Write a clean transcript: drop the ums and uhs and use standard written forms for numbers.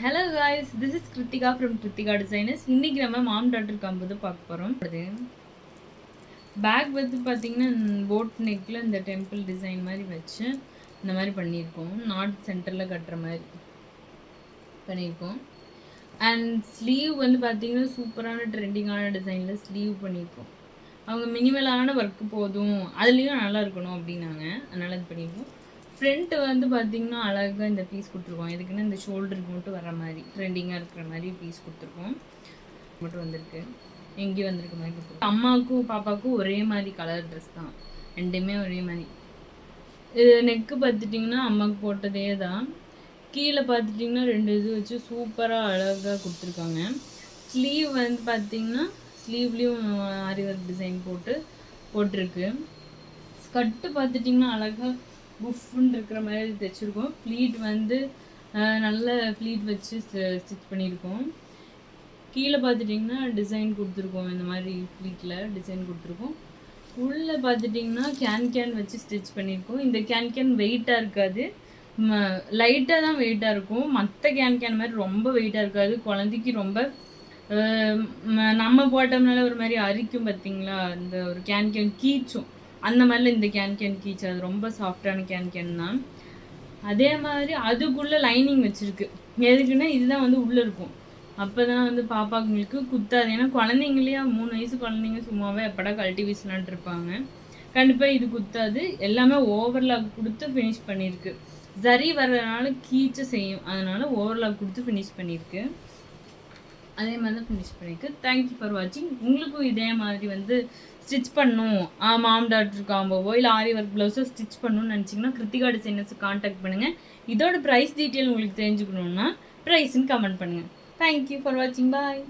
Hello guys, this is Krithika from Krithika designers. இன்றைக்கி நம்ம மாம் daughter combo பார்க்க போகிறோம். பேக் வந்து பார்த்திங்கன்னா போட் நெக்கில் இந்த டெம்பிள் டிசைன் மாதிரி வச்சு இந்த மாதிரி பண்ணியிருக்கோம். நார்த் சென்டரில் கட்டுற மாதிரி பண்ணியிருக்கோம். அண்ட் ஸ்லீவ் வந்து பார்த்திங்கன்னா சூப்பரான ட்ரெண்டிங்கான டிசைனில் ஸ்லீவ் பண்ணியிருக்கோம். அவங்க மினிமலான ஒர்க்கு போதும், அதுலேயும் நல்லா இருக்கணும் அப்படின்னாங்க, அதனால் இது பண்ணியிருக்கோம். ஃப்ரண்ட்டு வந்து பார்த்திங்கன்னா அழகாக இந்த பீஸ் கொடுத்துருக்கோம். எதுக்குன்னா இந்த ஷோல்டருக்கு மட்டும் வர மாதிரி ட்ரெண்டிங்காக இருக்கிற மாதிரி பீஸ் கொடுத்துருக்கோம். மட்டும் வந்திருக்கு, எங்கேயும் வந்திருக்க மாதிரி கொடுத்துருக்கோம். அம்மாவுக்கும் பாப்பாவுக்கும் ஒரே மாதிரி கலர் ட்ரெஸ் தான், ரெண்டுமே ஒரே மாதிரி. இது நெக்கு பார்த்துட்டிங்கன்னா அம்மாவுக்கு போட்டதே தான். கீழே பார்த்துட்டிங்கன்னா 2 இது வச்சு சூப்பராக அழகாக கொடுத்துருக்காங்க. ஸ்லீவ் வந்து பார்த்திங்கன்னா ஸ்லீவ்லேயும் ஆரி ஒர்க் டிசைன் போட்டிருக்கு. ஸ்கர்ட்டு பார்த்துட்டிங்கன்னா அழகாக புஃப்னு இருக்கிற மாதிரி தைச்சிருக்கோம். ஃப்ளீட் வந்து நல்ல ஃப்ளீட் வச்சு ஸ்டிச் பண்ணியிருக்கோம். கீழே பார்த்துட்டிங்கன்னா டிசைன் கொடுத்துருக்கோம். இந்த மாதிரி ஃப்ளீட்டில் டிசைன் கொடுத்துருக்கோம். உள்ளே பார்த்துட்டிங்கன்னா கேன் வச்சு ஸ்டிச் பண்ணியிருக்கோம். இந்த கேன் வெயிட்டாக இருக்காது, லைட்டாக தான் வெயிட்டாக இருக்கும். மற்ற கேன் மாதிரி ரொம்ப வெயிட்டாக இருக்காது. குழந்தைக்கு ரொம்ப நம்ம போட்டோம்னால ஒரு மாதிரி அரிக்கும் பார்த்தீங்களா, இந்த ஒரு கேன் கீச்சும், அந்த மாதிரிலாம் இந்த கேன் கீச்சு. அது ரொம்ப சாஃப்டான கேன் தான். அதே மாதிரி அதுக்குள்ளே லைனிங் வச்சுருக்கு. எதுக்குன்னா இதுதான் வந்து உள்ளே இருக்கும். அப்போ தான் வந்து பாப்பாங்களுக்கு குத்தாது. ஏன்னா குழந்தைங்களையா 3 வயசு குழந்தைங்க சும்மாவே எப்படா கழட்டி வீசலான்ட்டு இருப்பாங்க. கண்டிப்பாக இது குத்தாது. எல்லாமே ஓவர்லாக் கொடுத்து ஃபினிஷ் பண்ணியிருக்கு. சரி வர்றதுனால கீச்சை செய்யும், அதனால் ஓவர்லாக் கொடுத்து ஃபினிஷ் பண்ணியிருக்கு. அதே மாதிரி தான் ஃபினிஷ் பண்ணியிருக்கு. தேங்க்யூ ஃபார் வாட்சிங். உங்களுக்கும் இதே மாதிரி வந்து ஸ்டிச் பண்ணணும், மாம் டாட்டர் காம்போவோ இல்லை ஆரி ஒர்க் ப்ளவுஸோ ஸ்டிச் பண்ணணும்னு நினச்சிங்கன்னா கிருத்திகா டிசைனர்ஸை காண்டாக்ட் பண்ணுங்கள். இதோட ப்ரைஸ் டீட்டெயில் உங்களுக்கு தெரிஞ்சுக்கணுன்னா ப்ரைஸ்ன்னு கமெண்ட் பண்ணுங்கள். தேங்க்யூ ஃபார் வாட்சிங். பாய்.